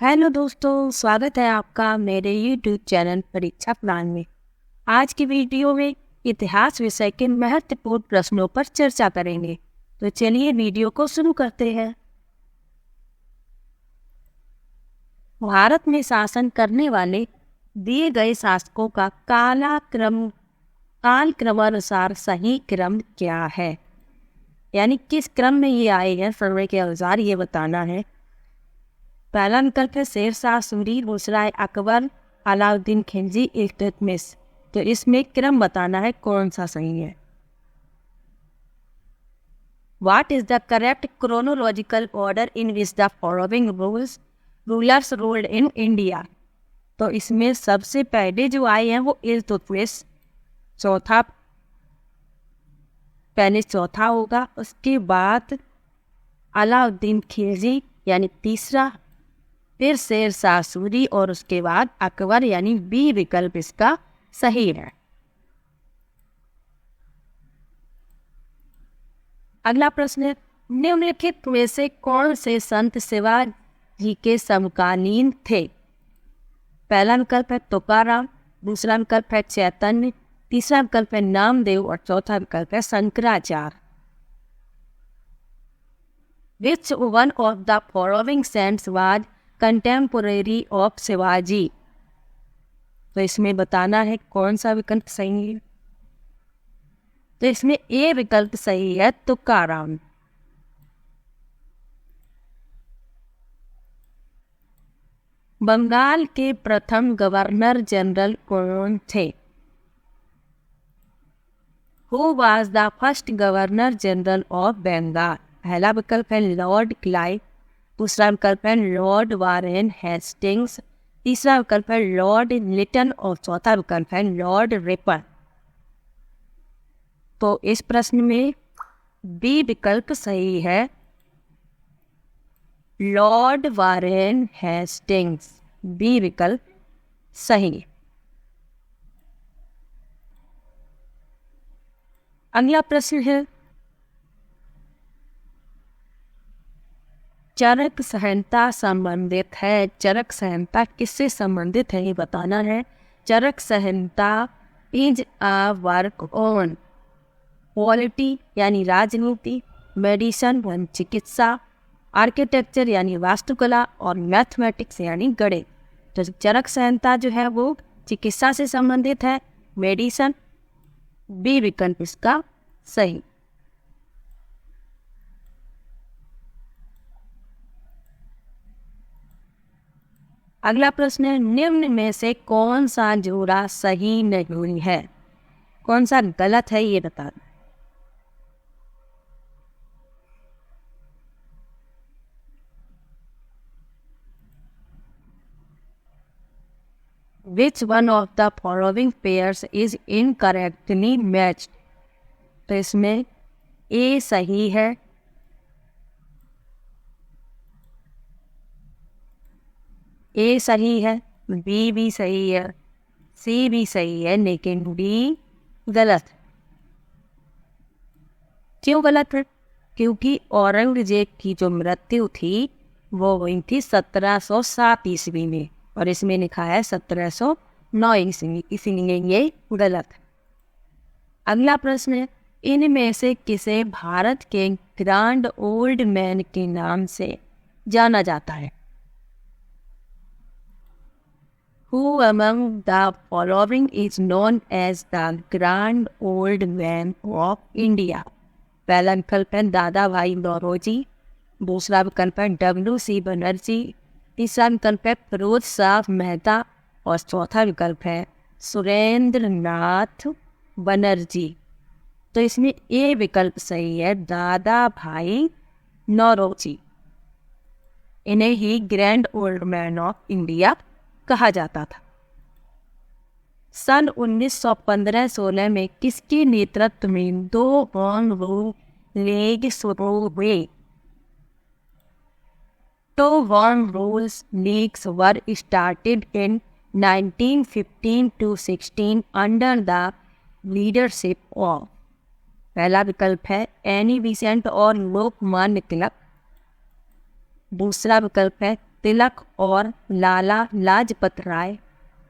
Hello दोस्तों, स्वागत है आपका मेरे यूट्यूब चैनल परीक्षा प्लान में। आज की वीडियो में इतिहास विषय के महत्वपूर्ण प्रश्नों पर चर्चा करेंगे। तो चलिए वीडियो को शुरू करते हैं। भारत में शासन करने वाले दिए गए शासकों का काल क्रमानुसार सही क्रम क्या है, यानी किस क्रम में ये आए हैं समय के अनुसार ये बताना है। पहला विकल्प है शेरशाह सूरी, दूसरा है अकबर, अलाउद्दीन खिलजी, इल्तुतमिश। तो इसमें क्रम बताना है कौन सा सही है। What is the correct chronological order in which the following rulers ruled in India? तो इसमें सबसे पहले जो आए हैं वो इल्तुतमिश, पहले चौथा होगा, उसके बाद अलाउद्दीन खिलजी यानी तीसरा, फिर शेरशाह सूरी और उसके बाद अकबर यानी बी विकल्प इसका सही है। अगला प्रश्न है, निम्नलिखित में से कौन से संत शिवाजी के समकालीन थे? पहला विकल्प है तुकाराम, दूसरा विकल्प है चैतन्य, तीसरा विकल्प है नामदेव और चौथा विकल्प है Shankaracharya. Which one of the following saints was contemporary of Shivaji? तो इसमें बताना है कौन सा विकल्प सही है। तो इसमें ए विकल्प सही है, तुकाराम। बंगाल के प्रथम गवर्नर जनरल कौन थे? Who was the first governor general of Bengal? पहला विकल्प है लॉर्ड क्लाइव, दूसरा विकल्प है लॉर्ड वारेन हेस्टिंग्स, तीसरा विकल्प है लॉर्ड लिटन और चौथा विकल्प है लॉर्ड रिपन। तो इस प्रश्न में बी विकल्प सही है, लॉर्ड वारेन हेस्टिंग्स, बी विकल्प सही। अगला प्रश्न है, चरक संहिता संबंधित है। चरक संहिता किससे संबंधित है ये बताना है। Charaka Samhita is a work on polity यानी राजनीति, मेडिसिन यानी चिकित्सा, आर्किटेक्चर यानी वास्तुकला और मैथमेटिक्स यानी गणित। तो चरक संहिता जो है वो चिकित्सा से संबंधित है, मेडिसिन, बी विकल्प इसका सही। अगला प्रश्न है, निम्न में से कौन सा जोड़ा सही नहीं है, कौन सा गलत है ये बताना। Which one of the following pairs is incorrectly matched? तो इसमें ए सही है, ए सही है, बी भी सही है, सी भी सही है, लेकिन डी गलत। क्यों गलत है? क्योंकि औरंगजेब की जो मृत्यु थी वो हुई थी 1707 ईस्वी में और इसमें लिखा है 1709 ईस्वी, इसीलिए ये गलत है। अगला प्रश्न है, इनमें से किसे भारत के ग्रैंड ओल्ड मैन के नाम से जाना जाता है? Who among the following is known as the Grand Old Man of India? पहला विकल्प है दादा भाई नौरोजी, दूसरा विकल्प है WC बनर्जी, तीसरा विकल्प है फिरोज शाह मेहता और चौथा विकल्प है सुरेंद्र नाथ बनर्जी। तो इसमें ए विकल्प सही है, दादा भाई नौरोजी। इन्हें ही grand old man of India कहा जाता था। सन 1915-16 में किसके नेतृत्व में दो होम रूल लीग शुरू हुए? तो home rules leagues were started in 1915 to 16 under the leadership of. पहला विकल्प है एनी बेसेंट और लोकमान्य तिलक, दूसरा विकल्प है तिलक और लाला लाजपत राय।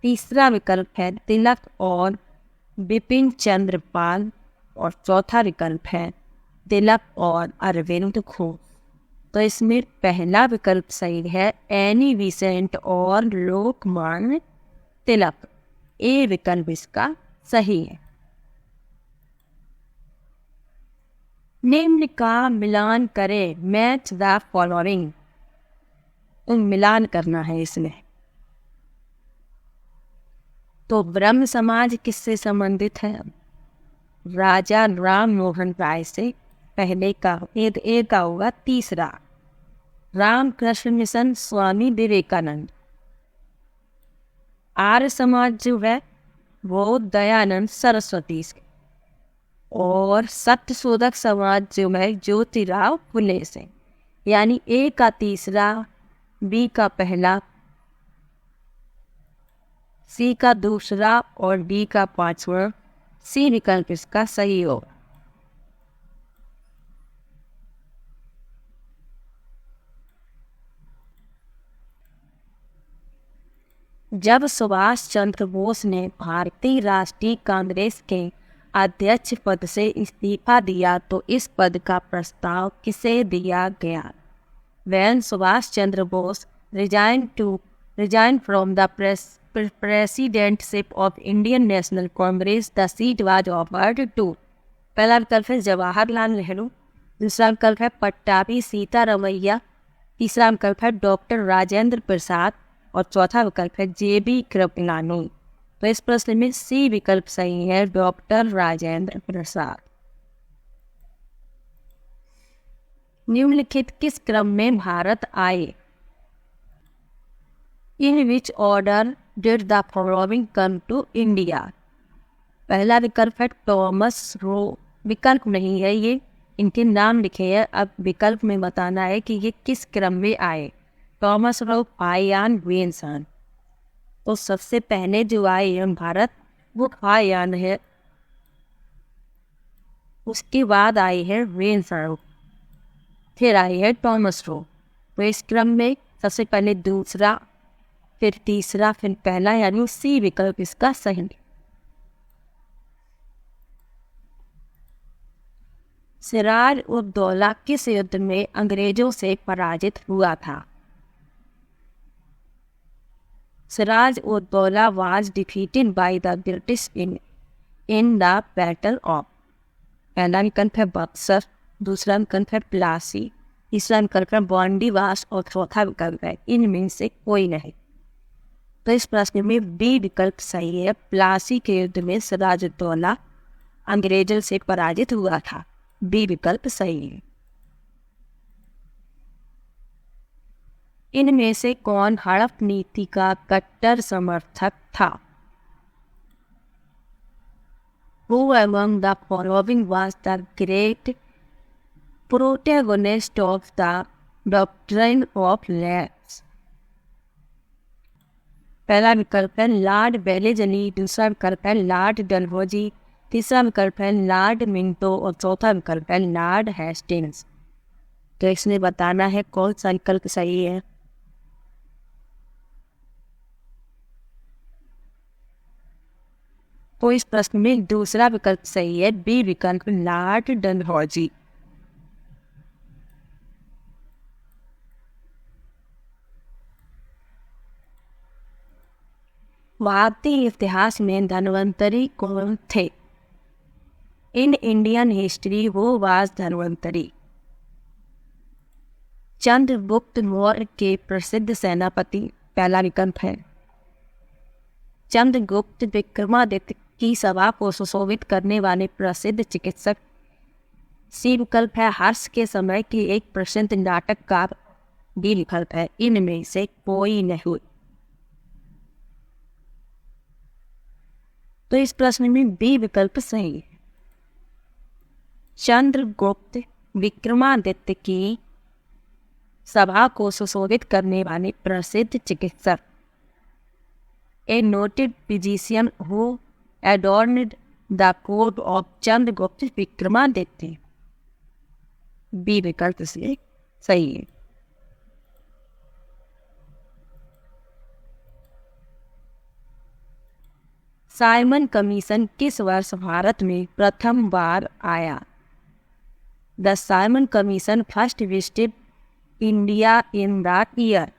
तीसरा विकल्प है तिलक और बिपिन चंद्र पाल। और चौथा विकल्प है तिलक और अरविंद घोष। तो इसमें पहला विकल्प सही है, एनी बेसेंट और लोकमान्य तिलक। ए विकल्प इसका सही है। निम्न का मिलान करें, मैच द फॉलोइंग। मिलान करना है इसमें। तो ब्रह्म समाज किससे संबंधित है? राजा राम मोहन राय से पहले का। ए का होगा तीसरा। रामकृष्ण मिशन स्वामी विवेकानंद। आर्य समाज जो है वो दयानंद सरस्वती से। और सत्य शोधक समाज जो है ज्योतिराव फुले से। यानी ए का तीसरा, बी का पहला, सी का दूसरा और डी का पांचवा। सी विकल्प इसका सही होगा। जब सुभाष चंद्र बोस ने भारतीय राष्ट्रीय कांग्रेस के अध्यक्ष पद से इस्तीफा दिया तो इस पद का प्रस्ताव किसे दिया गया? When Subhash Chandra Bose resigned from the presidency of Indian National Congress, the seat was offered to। पहला विकल्प है जवाहरलाल नेहरू। दूसरा विकल्प है पट्टाभी सीतारमैया। तीसरा विकल्प है डॉक्टर राजेंद्र प्रसाद। और चौथा विकल्प है जेबी कृपलानी। तो इस प्रश्न में सी विकल्प सही है, डॉक्टर राजेंद्र प्रसाद। निम्नलिखित किस क्रम में भारत आए? In which order did the following come to India? पहला विकल्प है टॉमस रो। विकल्प नहीं है ये, इनके नाम लिखे हैं। अब विकल्प में बताना है कि ये किस क्रम में आए। टॉमस रो, हायान, वेनसन। तो सबसे पहले जो आए हैं भारत वो हायान है। उसके बाद आई है वेनसन, फिर आई है टॉमस रो। तो इस क्रम में सबसे पहले दूसरा, फिर तीसरा, फिर पहला, यानी सी विकल्प इसका सही। सिराज उद दौला किस युद्ध में अंग्रेजों से पराजित हुआ था? Siraj ud Daula was defeated by the British in the battle of. पहला विकल्प है बक्सर। दूसरा विकल्प है प्लासी। तीसरा विकल्प है बॉन्डीवास। और चौथा विकल्प है इनमें से कोई नहीं। तो इस प्रश्न में बी विकल्प सही है, प्लासी के युद्ध में सिराजुद्दौला अंग्रेजों से पराजित हुआ था। बी विकल्प सही है। इनमें से कौन हड़प नीति का कट्टर समर्थक था? Who among the following was the great protagonist of the doctrine of lapse? पहला विकल्प है लॉर्ड बेलेजली। दूसरा विकल्प है लॉर्ड डलहौजी। तीसरा विकल्प है लॉर्ड मिंटो। और चौथा विकल्प है लॉर्ड हेस्टिंग्स। तो इसमें बताना है कौन सा विकल्प सही है। तो इस प्रश्न में दूसरा विकल्प सही है, बी विकल्प लॉर्ड डलहौजी। भारतीय इतिहास में धन्वंतरी कौन थे? इन इंडियन हिस्ट्री वो वाज धन्वंतरी। चंद्रगुप्त मौर्य के प्रसिद्ध सेनापति। पहला विकल्प है चंद्रगुप्त विक्रमादित्य की सभा को सुशोभित करने वाले प्रसिद्ध चिकित्सक। सी विकल्प है हर्ष के समय की एक प्रसिद्ध नाटककार। डी विकल्प है इनमें से कोई नहीं। तो इस प्रश्न में बी विकल्प सही है। चंद्रगुप्त विक्रमादित्य की सभा को सुशोभित करने वाले प्रसिद्ध चिकित्सक। A noted physician who adorned the court of Chandragupta Vikramaditya. B विकल्प से सही है। साइमन कमीशन किस वर्ष भारत में प्रथम बार आया? The Simon commission first visited India in the year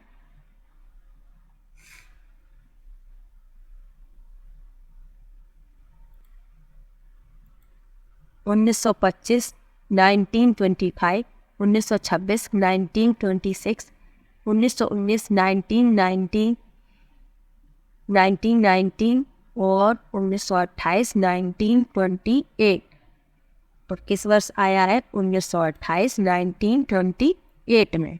1925, 1925, 1926, 1926, 1919, 1919, 1919 और 1928, 1928। और किस वर्ष आया है? 1928, 1928 में।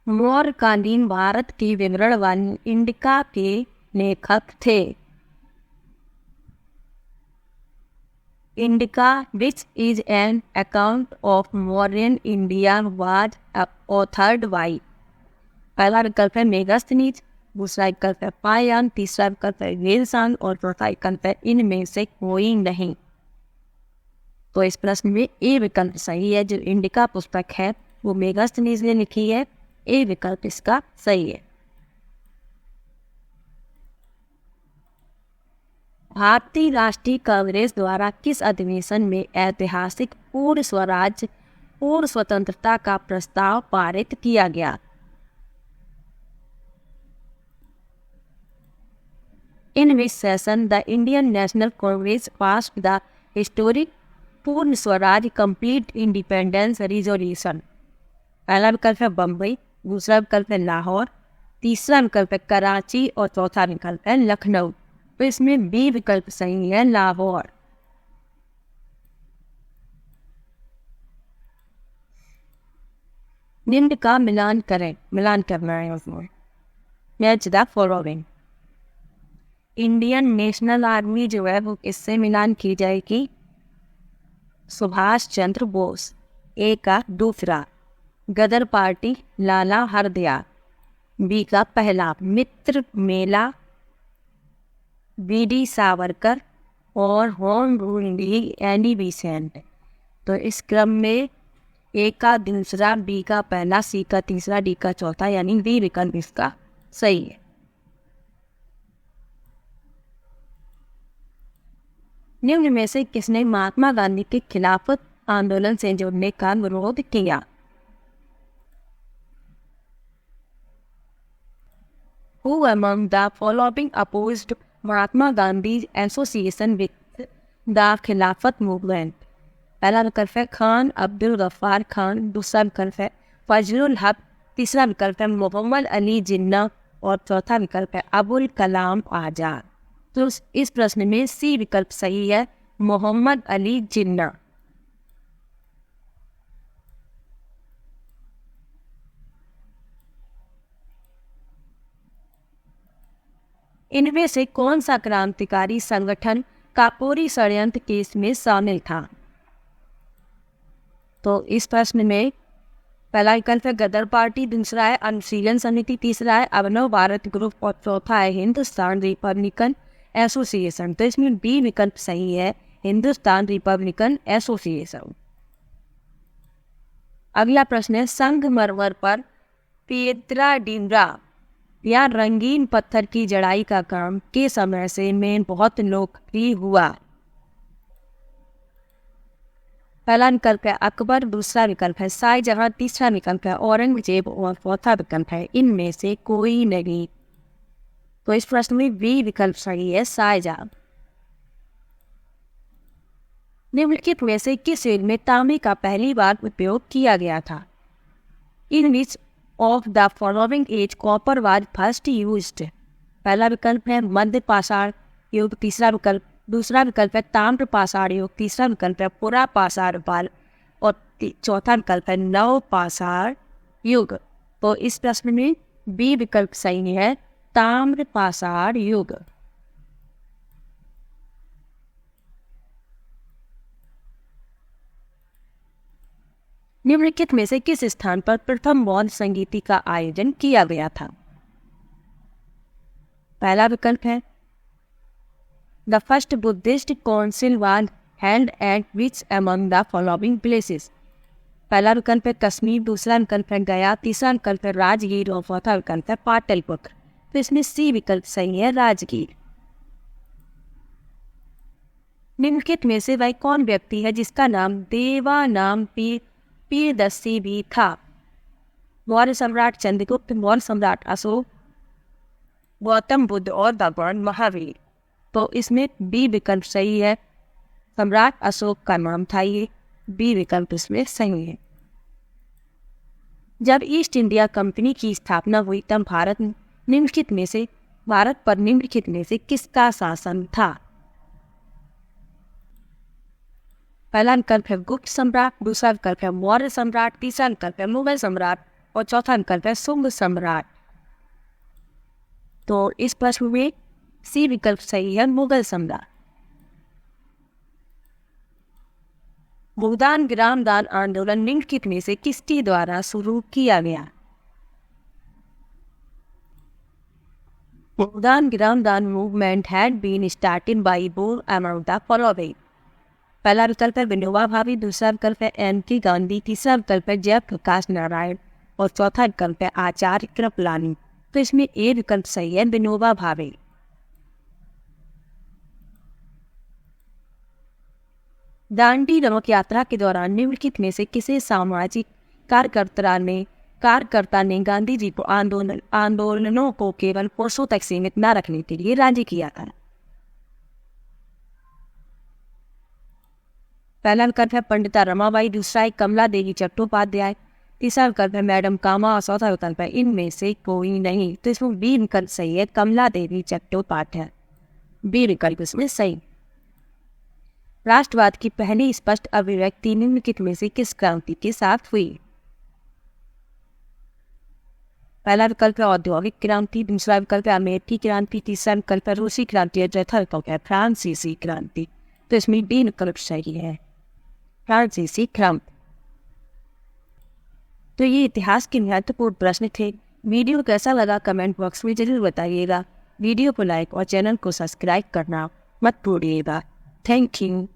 मौर्यकालीन भारत की विवरणवाणी इंडिका के लेखक थे। Indica, which is an account of Mauryan India, was authored by। पहला विकल्प है मेगास्थनीज, दूसरा विकल्प है पायान, तीसरा विकल्प है वेलसान और चौथा विकल्प है इनमें से कोई नहीं। तो इस प्रश्न में ए विकल्प सही है। जो इंडिका पुस्तक है वो मेगास्थनीज ने लिखी है। ए विकल्प इसका सही है। भारतीय राष्ट्रीय कांग्रेस द्वारा किस अधिवेशन में ऐतिहासिक पूर्ण स्वराज पूर्ण स्वतंत्रता का प्रस्ताव पारित किया गया? In which session the Indian National Congress passed the historic Purna Swaraj complete independence resolution. पहला विकल्प है बम्बई, दूसरा विकल्प है लाहौर, तीसरा विकल्प है कराची और चौथा विकल्प है लखनऊ। तो इसमें बी विकल्प सही है, लाहौर। निम्न का मिलान करें, मिलान करना है उसमें। Match the following. Indian national army जो है वो इससे मिलान की जाएगी सुभाष चंद्र बोस, ए का दूसरा। गदर पार्टी लाला हरदयाल, बी का पहला। मित्र मेला वी.डी. सावरकर और home rule league Annie Besant. तो इस क्रम में ए का दूसरा, बी का पहला, सी का तीसरा, डी का चौथा, यानी डी विकल्प इसका सही है। निम्न में से किसने महात्मा गांधी के खिलाफत आंदोलन से जुड़ने का विरोध किया? Who among the following opposed Mahatma Gandhi association with the खिलाफत मूवमेंट? पहला विकल्प है खान अब्दुल गफ्फार खान, दूसरा विकल्प है फजलुल हक, तीसरा विकल्प है मोहम्मद अली जिन्ना और चौथा विकल्प है अबुल कलाम आजाद। तो इस प्रश्न में सी विकल्प सही है, मोहम्मद अली जिन्ना। इनमें से कौन सा क्रांतिकारी संगठन काकोरी षड्यंत्र केस में शामिल था? तो इस प्रश्न में पहला विकल्प है गदर पार्टी, दूसरा है अनुशीलन समिति, तीसरा है अभिनव भारत ग्रुप और चौथा है हिंदुस्तान रिपब्लिकन एसोसिएशन। तो इसमें बी विकल्प सही है, हिंदुस्तान रिपब्लिकन एसोसिएशन। अगला प्रश्न है संगमरमर पर पिएत्रा डिमरा या रंगीन पत्थर की जड़ाई का काम के समय से में बहुत लोकप्रिय हुआ? पहला विकल्प है अकबर, दूसरा विकल्प है शाहजहां, तीसरा विकल्प है औरंगजेब और चौथा विकल्प है इनमें से कोई नहीं। तो इस प्रश्न में बी विकल्प सही है, शाहजहां। निम्नलिखित में से किस युग में तांबे का पहली बार उपयोग किया गया था? In which of the following age copper was first used? पहला विकल्प है मध्य पाषाण युग, दूसरा विकल्प है ताम्र पाषाण युग, तीसरा विकल्प है पुरा पाषाण काल और चौथा विकल्प है नव पाषाण युग। तो इस प्रश्न में बी विकल्प सही है, ताम्र पाषाण युग। निम्नलिखित में से किस स्थान पर प्रथम बौद्ध संगीति का आयोजन किया गया था? पहला विकल्प है the first Buddhist council was held at which among the following places? पहला विकल्प है कश्मीर, दूसरा विकल्प है गया, तीसरा विकल्प है राजगीर और चौथा विकल्प है पाटलिपुत्र। तो इसमें सी विकल्प सही है, राजगीर। निम्नलिखित में से वह कौन व्यक्ति है जिसका नाम देवानाम पीरदर्शी भी था? मौर्य सम्राट चंद्रगुप्त, मौर्य सम्राट अशोक, गौतम बुद्ध और भगवान महावीर। तो इसमें बी विकल्प सही है, सम्राट अशोक का नाम था ये, बी विकल्प इसमें सही है। जब ईस्ट इंडिया कंपनी की स्थापना हुई तब भारत पर निम्नलिखित में से किसका शासन था? पहला विकल्प है गुप्त सम्राट, दूसरा विकल्प है मौर्य सम्राट, तीसरा विकल्प है मुगल सम्राट और चौथा विकल्प है शुंग सम्राट। तो इस प्रश्न में सी विकल्प सही है, मुगल सम्राट। भूदान ग्राम दान आंदोलन निम्नलिखित में से किसके द्वारा शुरू किया गया? Bhoodan Gramdan movement had been started by both among the following. पहला विकल्प है विनोबा भावे, दूसरा विकल्प है एन.के. गांधी, तीसरा विकल्प है जयप्रकाश नारायण और चौथा विकल्प है आचार्य कृपलानी। तो इसमें ए विकल्प सही है, विनोबा भावे। दांडी नमक यात्रा के दौरान निम्नलिखित में से किसे सामाजिक कार्यकर्ता ने गांधी जी को आंदोलनों को केवल पुरुषों तक सीमित न रखने के लिए राजी किया था? पहला विकल्प है पंडिता रमाबाई, दूसरा है कमला देवी चट्टोपाध्याय, तीसरा विकल्प है मैडम कामा और चौथा विकल्प है इनमें से कोई नहीं। तो इसमें बी विकल्प सही है, कमला देवी चट्टोपाध्याय, बी विकल्प इसमें सही। राष्ट्रवाद की पहली स्पष्ट अभिव्यक्ति निम्नलिखित में से किस क्रांति के साथ हुई? पहला विकल्प है औद्योगिक क्रांति, दूसरा विकल्प है अमेरिकी क्रांति, तीसरा विकल्प है रूसी क्रांति और चौथा विकल्प है फ्रांसीसी क्रांति। तो इसमें डी विकल्प सही है, फ्रांसीसी क्रांति। तो ये इतिहास के महत्वपूर्ण प्रश्न थे। वीडियो कैसा लगा कमेंट बॉक्स में जरूर बताइएगा। वीडियो को लाइक और चैनल को सब्सक्राइब करना मत भूलिएगा। Thank you.